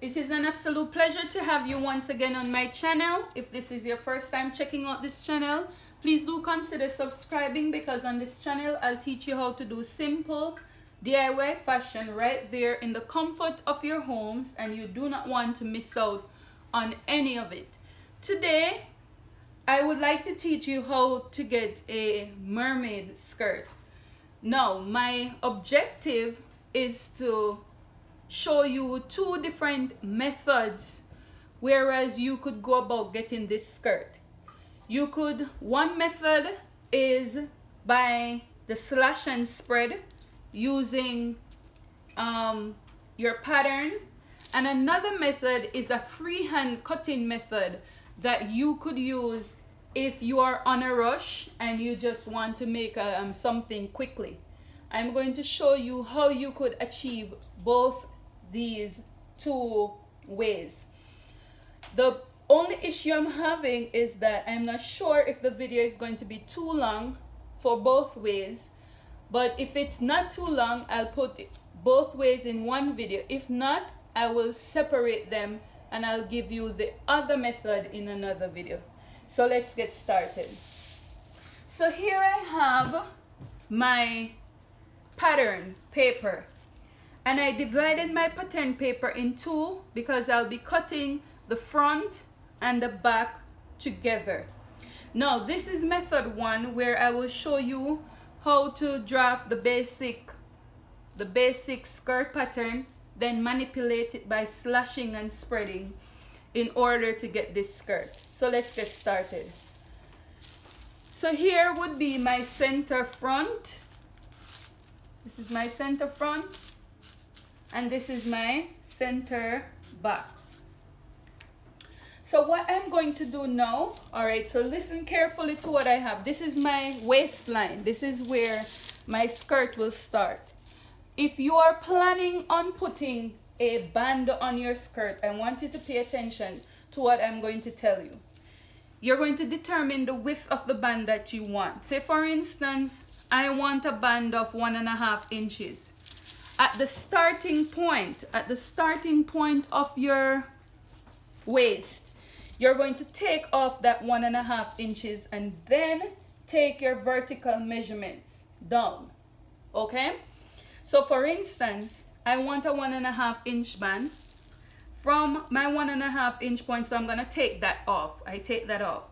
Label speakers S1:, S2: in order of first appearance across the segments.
S1: It is an absolute pleasure to have you once again on my channel. If this is your first time checking out this channel, please do consider subscribing, because on this channel I'll teach you how to do simple DIY fashion right there in the comfort of your homes, and you do not want to miss out on any of it. Today I would like to teach you how to get a mermaid skirt. Now my objective is to show you two different methods whereas you could go about getting this skirt. One method is by the slash and spread using your pattern, and another method is a freehand cutting method that you could use if you are on a rush and you just want to make something quickly. I'm going to show you how you could achieve both these two ways. The only issue I'm having is that I'm not sure if the video is going to be too long for both ways, but if it's not too long, I'll put both ways in one video. If not, I will separate them and I'll give you the other method in another video. So let's get started. So here I have my pattern paper, and I divided my pattern paper in two because I'll be cutting the front and the back together. Now this is method one, where I will show you how to draft the basic skirt pattern, then manipulate it by slashing and spreading in order to get this skirt. So let's get started. So here would be my center front. This is my center front, and this is my center back. So what I'm going to do now, all right, so listen carefully to what I have. This is my waistline. This is where my skirt will start. If you are planning on putting a band on your skirt, I want you to pay attention to what I'm going to tell you. You're going to determine the width of the band that you want. Say for instance, I want a band of 1.5 inches. At the starting point of your waist, you're going to take off that 1.5 inches and then take your vertical measurements down. Okay? So for instance, I want a 1.5 inch band from my 1.5 inch point, so I'm gonna take that off. I take that off.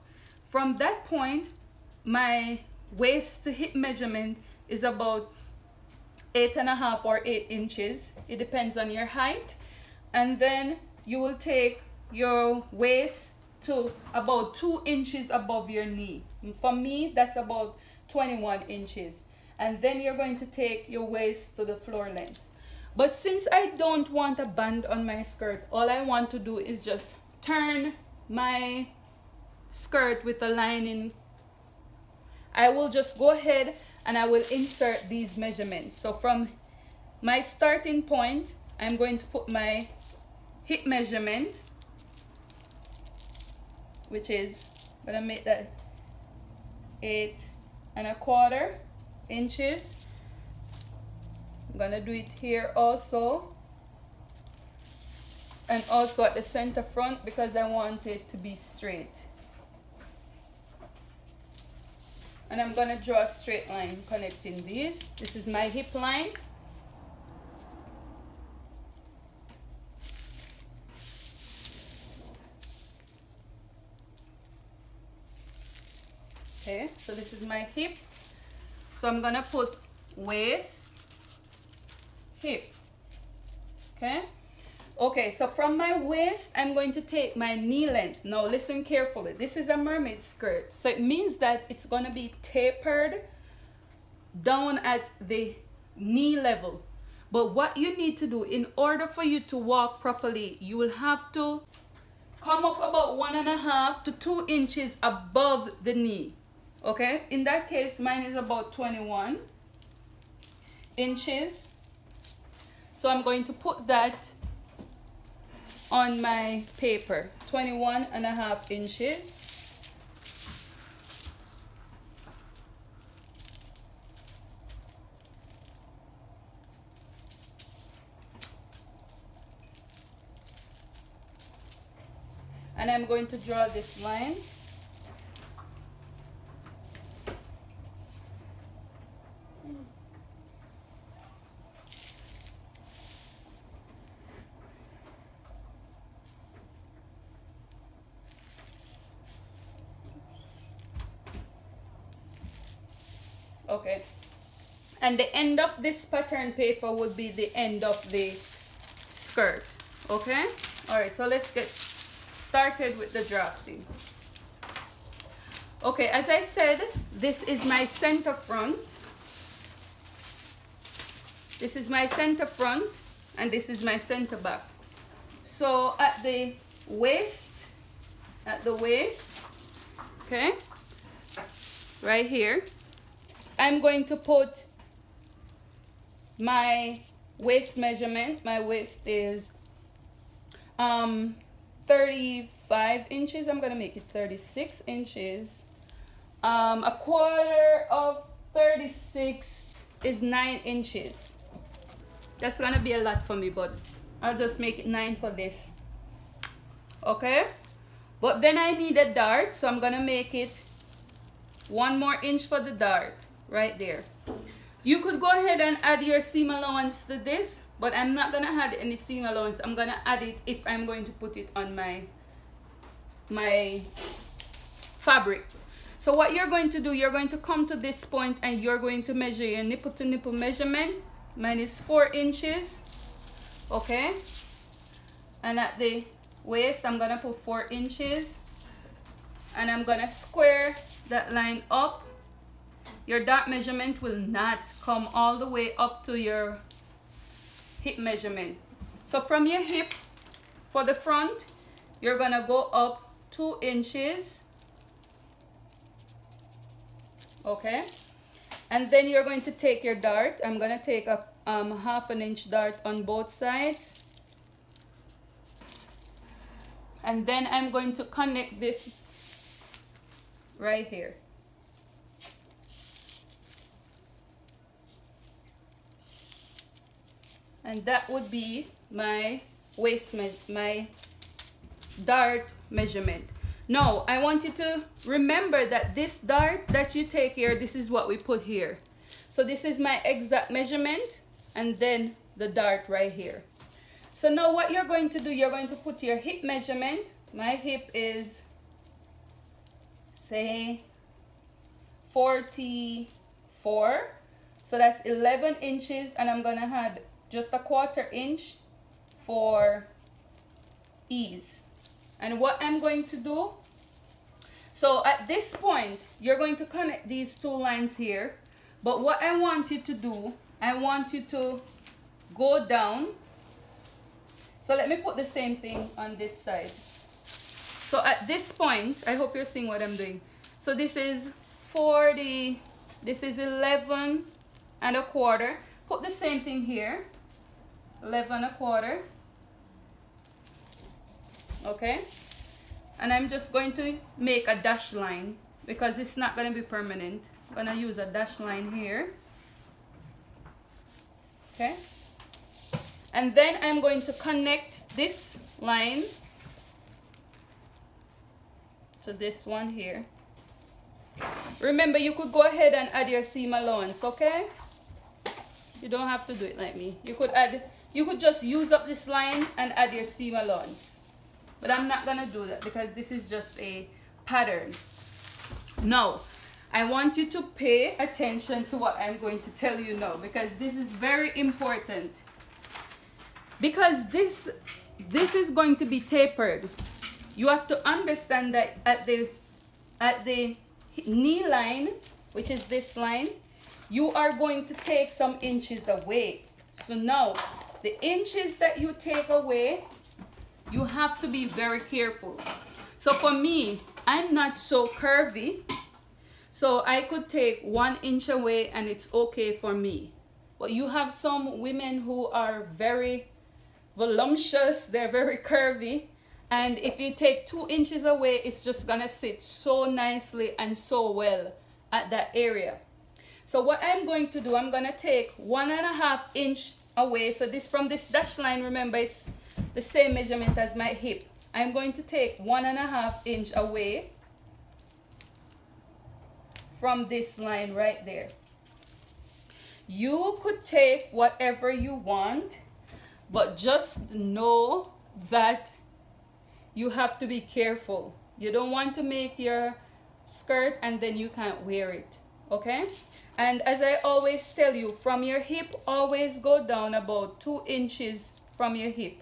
S1: From that point, my waist to hip measurement is about 8.5 or 8 inches. It depends on your height. And then you will take your waist to about 2 inches above your knee. For me, that's about 21 inches. And then you're going to take your waist to the floor length. But since I don't want a band on my skirt, all I want to do is just turn my skirt with the lining. I will just go ahead and I will insert these measurements. So from my starting point, I'm going to put my hip measurement, which is gonna make that 8.25 inches. I'm gonna do it here also, and also at the center front because I want it to be straight. And I'm gonna draw a straight line connecting these. This is my hip line. Okay, so this is my hip. So I'm gonna put waist, hip. Okay. Okay, so from my waist, I'm going to take my knee length. Now listen carefully. This is a mermaid skirt. So it means that it's going to be tapered down at the knee level. But what you need to do in order for you to walk properly, you will have to come up about 1.5 to 2 inches above the knee. Okay, in that case, mine is about 21 inches. So I'm going to put that on my paper, 21.5 inches. and I'm going to draw this line. Okay, and the end of this pattern paper would be the end of the skirt. Okay, all right, so let's get started with the drafting. Okay, as I said, this is my center front. This is my center front, and this is my center back. So at the waist, okay, right here, I'm going to put my waist measurement. My waist is 35 inches. I'm gonna make it 36 inches. A quarter of 36 is 9 inches. That's gonna be a lot for me, but I'll just make it 9 for this. Okay, but then I need a dart, so I'm gonna make it 1 more inch for the dart right there. You could go ahead and add your seam allowance to this, but I'm not gonna add any seam allowance. I'm gonna add it if I'm going to put it on my fabric. So what you're going to do, you're going to come to this point and you're going to measure your nipple to nipple measurement. Mine is 4 inches. Okay, and at the waist I'm gonna put 4 inches, and I'm gonna square that line up. Your dart measurement will not come all the way up to your hip measurement. So from your hip for the front, you're gonna go up 2 inches. Okay, and then you're going to take your dart. I'm gonna take a 1/2 inch dart on both sides, and then I'm going to connect this right here. And that would be my waist, my dart measurement. Now, I want you to remember that this dart that you take here, this is what we put here. So this is my exact measurement, and then the dart right here. So now what you're going to do, you're going to put your hip measurement. My hip is, say, 44. So that's 11 inches, and I'm gonna add just a 1/4 inch for ease. And what I'm going to do, so at this point, you're going to connect these 2 lines here. But what I want you to do, I want you to go down. So let me put the same thing on this side. So at this point, I hope you're seeing what I'm doing. So this is 40, this is 11 1/4. Put the same thing here, 11 1/4. Okay, and I'm just going to make a dash line because it's not going to be permanent. I'm going to use a dash line here. Okay, and then I'm going to connect this line to this one here. Remember, you could go ahead and add your seam allowance. Okay, you don't have to do it like me. You could just use up this line and add your seam allowance. But I'm not gonna do that because this is just a pattern. Now, I want you to pay attention to what I'm going to tell you now, because this is very important. Because this is going to be tapered. You have to understand that at the knee line, which is this line, you are going to take some inches away. So now, the inches that you take away, you have to be very careful. So for me, I'm not so curvy, so I could take 1 inch away and it's okay for me. But you have some women who are very voluptuous, they're very curvy, and if you take 2 inches away, it's just gonna sit so nicely and so well at that area. So what I'm going to do, I'm gonna take 1.5 inch away. So this, from this dash line, remember, it's the same measurement as my hip. I'm going to take 1.5 inch away from this line right there. You could take whatever you want, but just know that you have to be careful. You don't want to make your skirt and then you can't wear it, okay? And as I always tell you, from your hip, always go down about 2 inches from your hip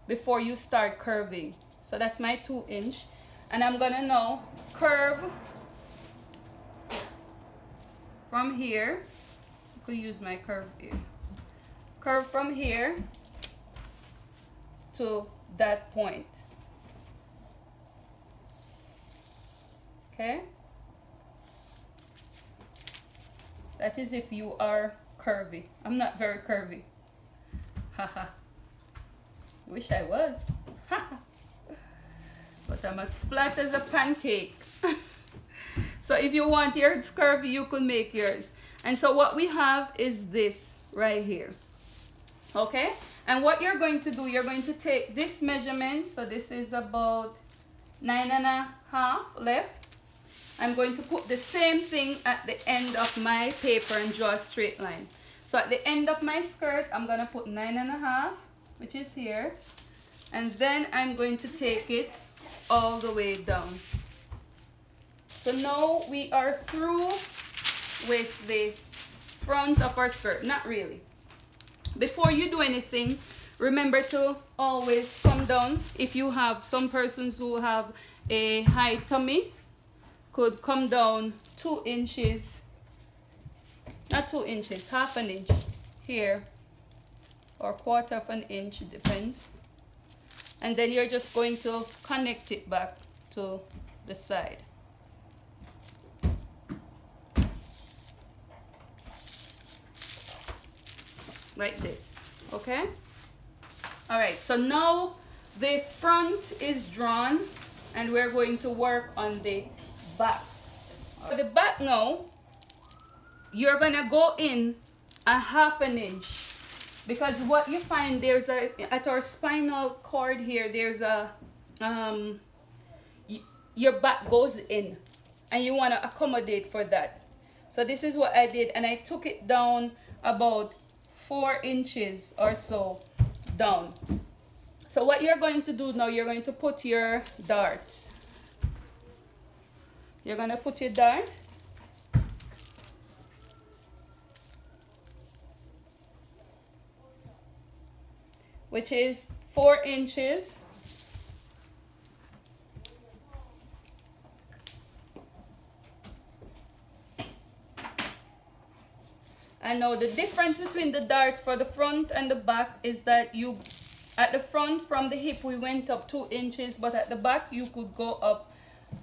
S1: before you start curving. So that's my 2 inch. And I'm gonna now curve from here. I could use my curve here. Curve from here to that point. Okay? That is if you are curvy. I'm not very curvy. Haha. Wish I was. Haha. But I'm as flat as a pancake. So if you want yours curvy, you could make yours. And so what we have is this right here. Okay? And what you're going to do, you're going to take this measurement. So this is about 9.5 left. I'm going to put the same thing at the end of my paper and draw a straight line. So at the end of my skirt, I'm going to put 9.5, which is here. And then I'm going to take it all the way down. So now we are through with the front of our skirt. Not really. Before you do anything, remember to always come down. If you have some persons who have a high tummy, could come down 2 inches, not 2 inches, half an inch here, or 1/4 of an inch, it depends. And then you're just going to connect it back to the side. Like this, okay? All right, so now the front is drawn and we're going to work on the back. For the back now, you're gonna go in 1/2 an inch, because what you find, there's a, at our spinal cord here, there's a, your back goes in and you wanna accommodate for that. So this is what I did, and I took it down about 4 inches or so down. So what you're going to do now, you're going to put your darts. You're going to put your dart. Which is 4 inches. And now the difference between the dart for the front and the back is that you, at the front from the hip we went up 2 inches, but at the back you could go up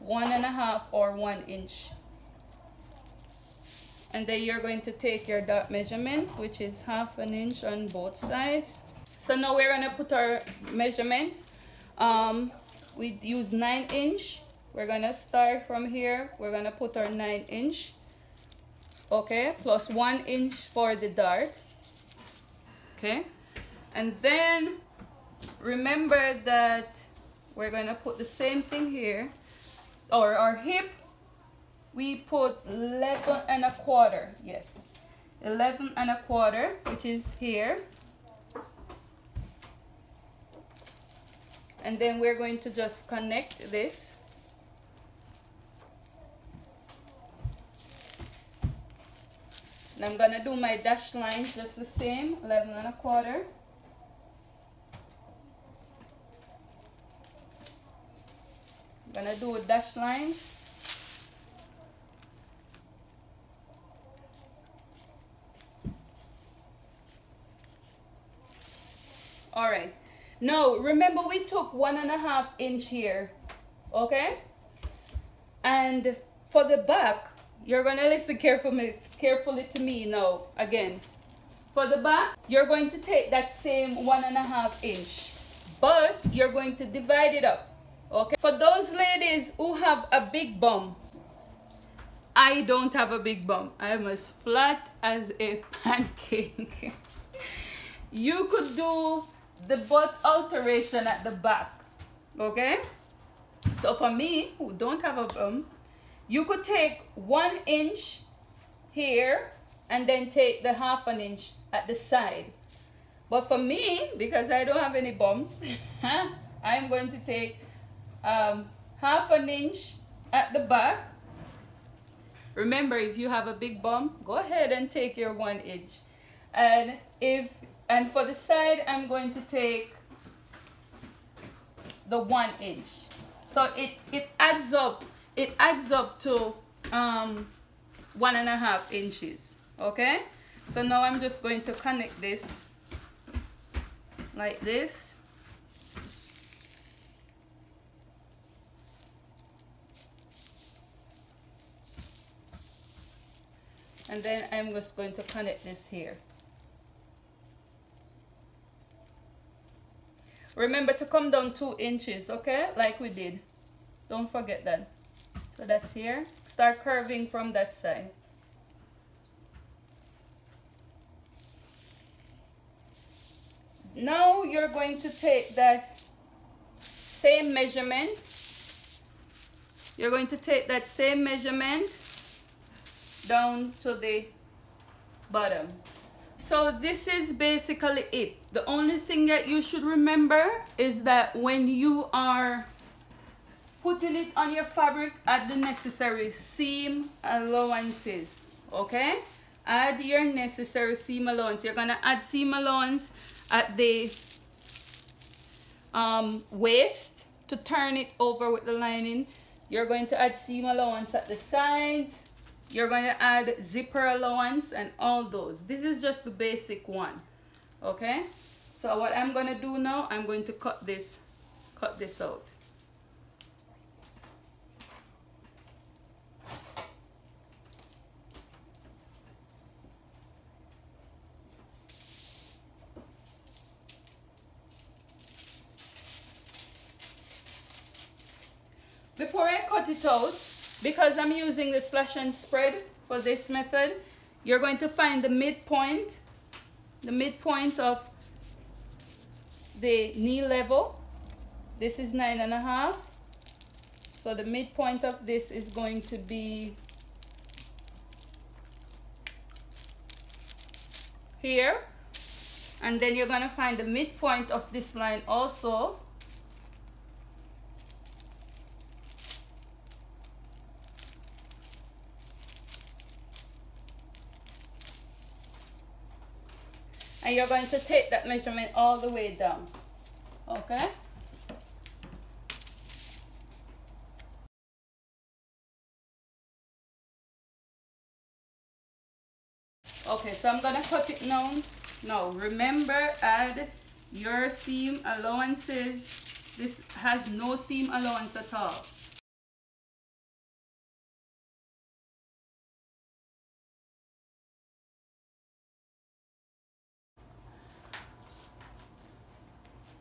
S1: 1.5 or 1 inch. And then you're going to take your dart measurement, which is 1/2 an inch on both sides. So now we're going to put our measurements. We use 9 inch. We're going to start from here. We're going to put our 9 inch. Okay, plus 1 inch for the dart. Okay, and then remember that we're going to put the same thing here. Or our hip, we put 11.25. Yes, 11.25, which is here. And then we're going to just connect this. And I'm gonna do my dash lines just the same, 11.25. I'm gonna do dash lines. All right. Now remember we took 1.5 inch here, okay? And for the back, you're gonna listen carefully to me now. Again, for the back, you're going to take that same 1.5 inch, but you're going to divide it up. Okay. For those ladies who have a big bum, I don't have a big bum. I'm as flat as a pancake. You could do the butt alteration at the back. Okay, so for me who don't have a bum, you could take 1 inch here and then take the 1/2 inch at the side. But for me, because I don't have any bum, I'm going to take 1/2 inch at the back. Remember, if you have a big bum, go ahead and take your 1 inch. And for the side, I'm going to take the 1 inch. So it adds up. It adds up to 1.5 inches. Okay. So now I'm just going to connect this like this. And then I'm just going to connect this here. Remember to come down 2 inches, okay? Like we did. Don't forget that. So that's here. Start curving from that side. Now you're going to take that same measurement. You're going to take that same measurement down to the bottom. So this is basically it. The only thing that you should remember is that when you are putting it on your fabric, add the necessary seam allowances. Okay, add your necessary seam allowance. You're gonna add seam allowance at the waist to turn it over with the lining. You're going to add seam allowance at the sides. You're going to add zipper allowance and all those. This is just the basic one. Okay, so what I'm going to do now, I'm going to cut this out. Before I cut it out, because I'm using the slash and spread for this method, you're going to find the midpoint of the knee level. This is 9.5. So the midpoint of this is going to be here. And then you're going to find the midpoint of this line also. And you're going to take that measurement all the way down. Okay? Okay, so I'm going to cut it now. Now, remember, add your seam allowances. This has no seam allowance at all.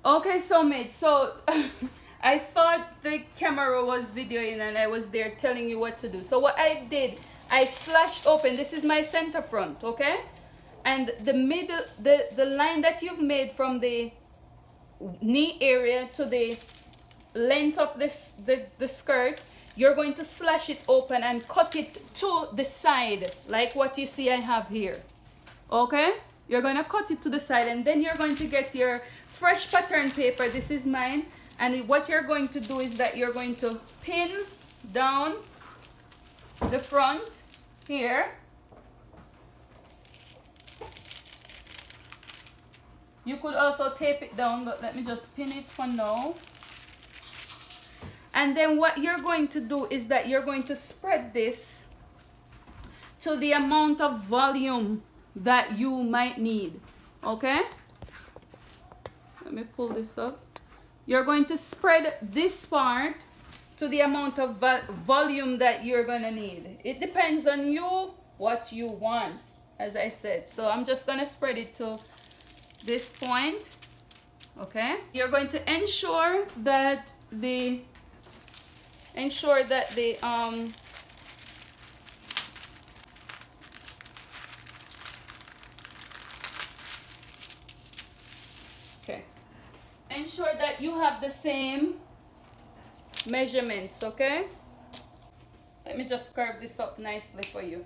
S1: Okay, Sewmates, so I thought the camera was videoing and I was there telling you what to do. So what I did, I slashed open. This is my center front, okay? And the middle, the line that you've made from the knee area to the length of this the skirt, you're going to slash it open and cut it to the side, like what you see I have here. Okay? You're going to cut it to the side, and then you're going to get your fresh pattern paper. This is mine. And what you're going to do is that you're going to pin down the front here. You could also tape it down, but let me just pin it for now. And then what you're going to do is that you're going to spread this to the amount of volume that you might need. Okay? Let me pull this up. You're going to spread this part to the amount of volume that you're going to need. It depends on you, what you want, as I said. So I'm just going to spread it to this point. Okay? You're going to ensure that the ensure that you have the same measurements, okay? Let me just curve this up nicely for you.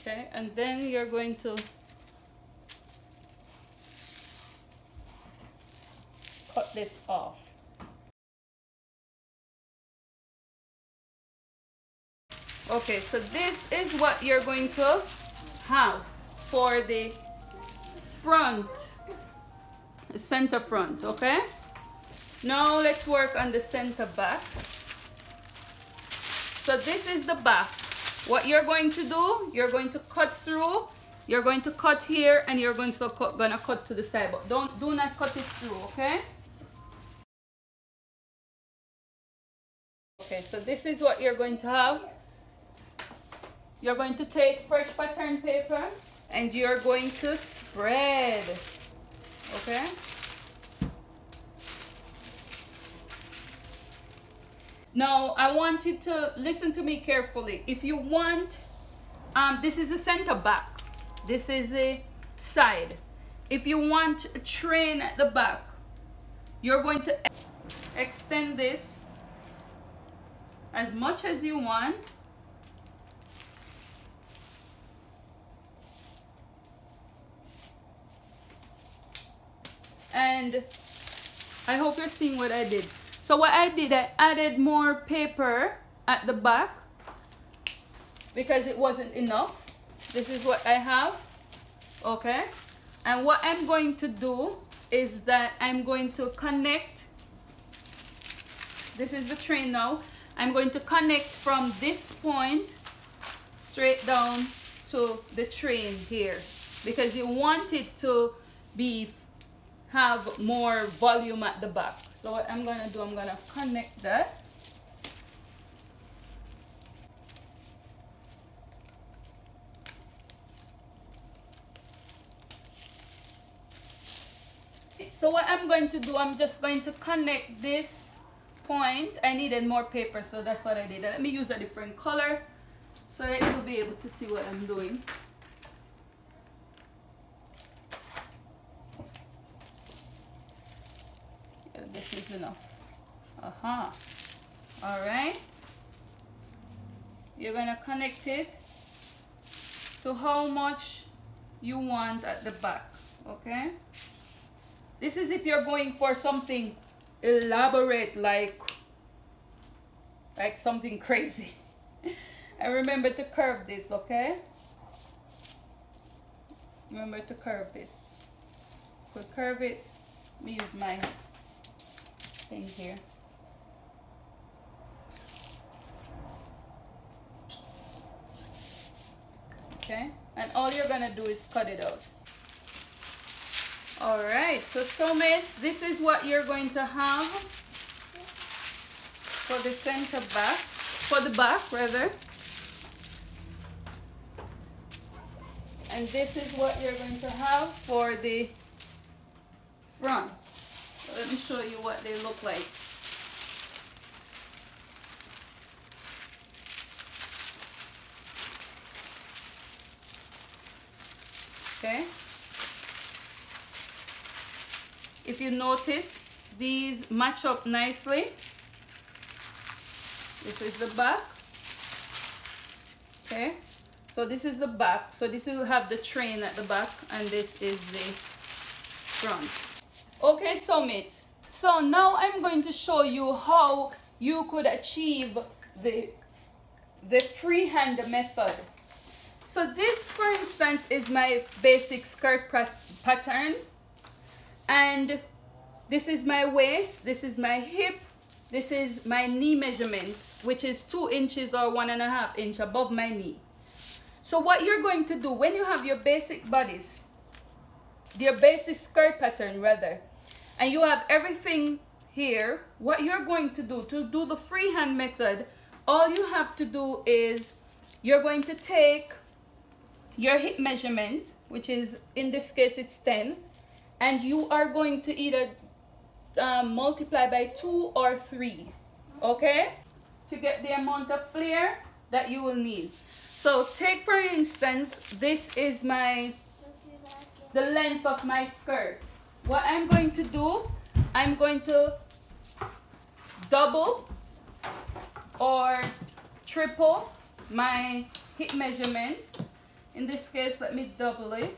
S1: Okay, and then you're going to cut this off. Okay, so this is what you're going to have for the front, center front, okay? Now let's work on the center back. So this is the back. What you're going to do, you're going to cut through, you're going to cut here, and you're going to cut to the side, but do not cut it through, okay? Okay, so this is what you're going to have. You're going to take fresh pattern paper and you're going to spread, okay? Now, I want you to listen to me carefully. If you want, this is a center back. This is a side. If you want a train at the back, you're going to extend this as much as you want. And I hope you're seeing what I did. So what I did, I added more paper at the back because it wasn't enough. This is what I have, okay? And what I'm going to do is that I'm going to connect. This is the train now. I'm going to connect from this point straight down to the train here because you want it to have more volume at the back. So what I'm gonna do, I'm gonna connect that. So what I'm going to do, I'm just going to connect this point. I needed more paper, so that's what I did. Let me use a different color so that you'll be able to see what I'm doing. This is enough. All right. You're gonna connect it to how much you want at the back, okay? This is if you're going for something elaborate, like something crazy. And remember to curve this, okay? Remember to curve this. So curve it. Let me use my thing here. Okay, and all you're gonna do is cut it out. All right, so Sewmates, this is what you're going to have for the center back, for the back rather. And this is what you're going to have for the front. So let me show you what they look like. Okay. If you notice, these match up nicely. This is the back. Okay. So this is the back. So this will have the train at the back, and this is the front. Okay, Sewmates. So now I'm going to show you how you could achieve the freehand method. So this, for instance, is my basic skirt pattern. And this is my waist, this is my hip, this is my knee measurement, which is 2 inches or 1.5 inches above my knee. So what you're going to do when you have your basic bodice, your basic skirt pattern rather, and you have everything here, what you're going to do the freehand method, all you have to do is you're going to take your hip measurement, which is, in this case, it's 10, and you are going to either multiply by 2 or 3, okay, to get the amount of flare that you will need. So take, for instance, this is the length of my skirt. What I'm going to do, I'm going to double or triple my hip measurement. In this case, let me double it.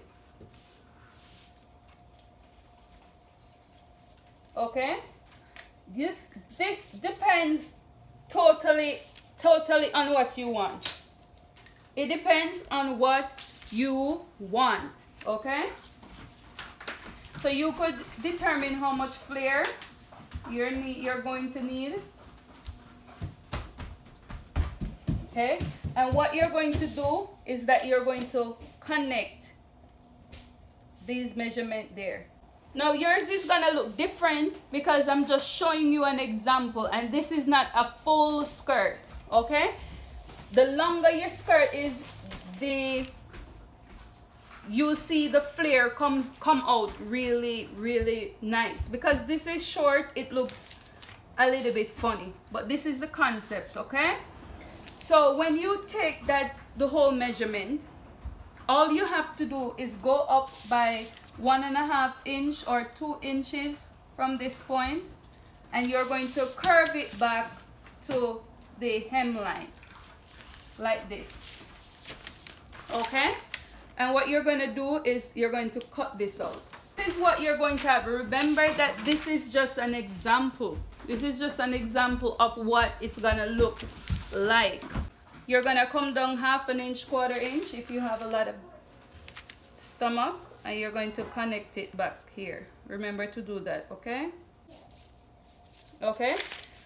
S1: Okay, this depends totally on what you want. It depends on what you want. Okay, so you could determine how much flare you're going to need. Okay, and what you're going to do is that you're going to connect these measurements there. Now yours is gonna look different because I'm just showing you an example, and this is not a full skirt. Okay, the longer your skirt is, you'll see the flare come out really nice. Because this is short, it looks a little bit funny, but this is the concept. Okay, so when you take the whole measurement, all you have to do is go up by 1.5 inch or 2 inches from this point, and you're going to curve it back to the hemline like this. Okay, and what you're going to do is you're going to cut this out. This is what you're going to have. Remember that this is just an example. This is just an example of what it's going to look like. You're going to come down 1/2 inch, 1/4 inch if you have a lot of stomach, and you're going to connect it back here. Remember to do that. Okay, okay,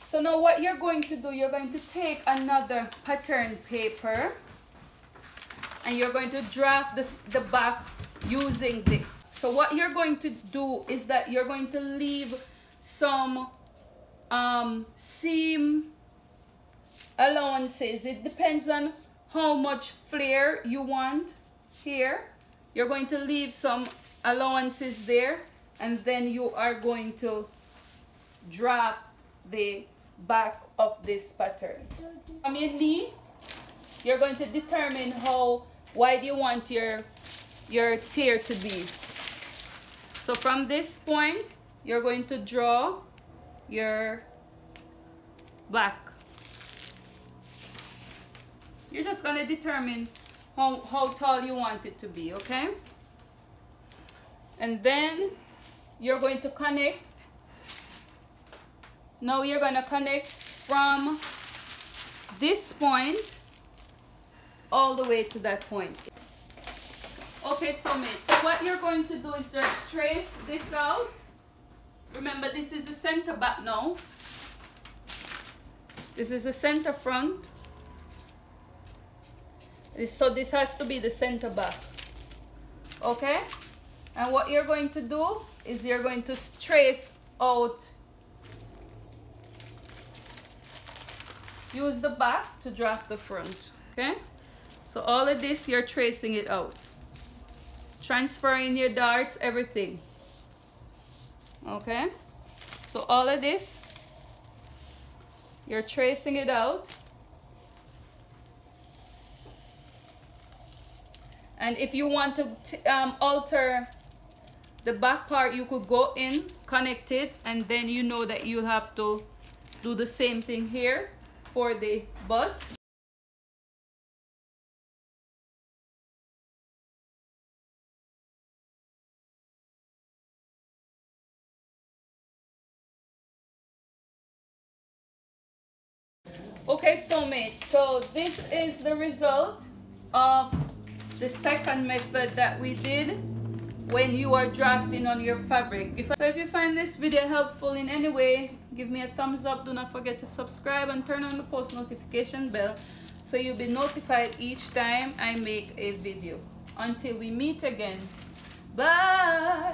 S1: so now what you're going to do, you're going to take another pattern paper and you're going to draft the back using this. So what you're going to do is that you're going to leave some seam allowances. It depends on how much flare you want here. You're going to leave some allowances there, and then you are going to draft the back of this pattern. From your knee, you're going to determine how wide you want your tear to be. So from this point, you're going to draw your back. You're just going to determine how tall you want it to be, okay? And then you're going to connect. Now you're going to connect from this point all the way to that point. Okay, Sewmates, so what you're going to do is just trace this out. Remember, this is the center back now. This is the center front. So this has to be the center back. Okay? And what you're going to do is you're going to trace out. Use the back to draft the front. Okay? So all of this, you're tracing it out. Transferring your darts, everything. Okay? So all of this, you're tracing it out. And if you want to alter the back part, you could go in, connect it, and then you know that you have to do the same thing here for the butt. Okay, Sewmates, so this is the result of the second method that we did when you are drafting on your fabric. If you find this video helpful in any way, give me a thumbs up. Do not forget to subscribe and turn on the post notification bell so you'll be notified each time I make a video. Until we meet again, bye.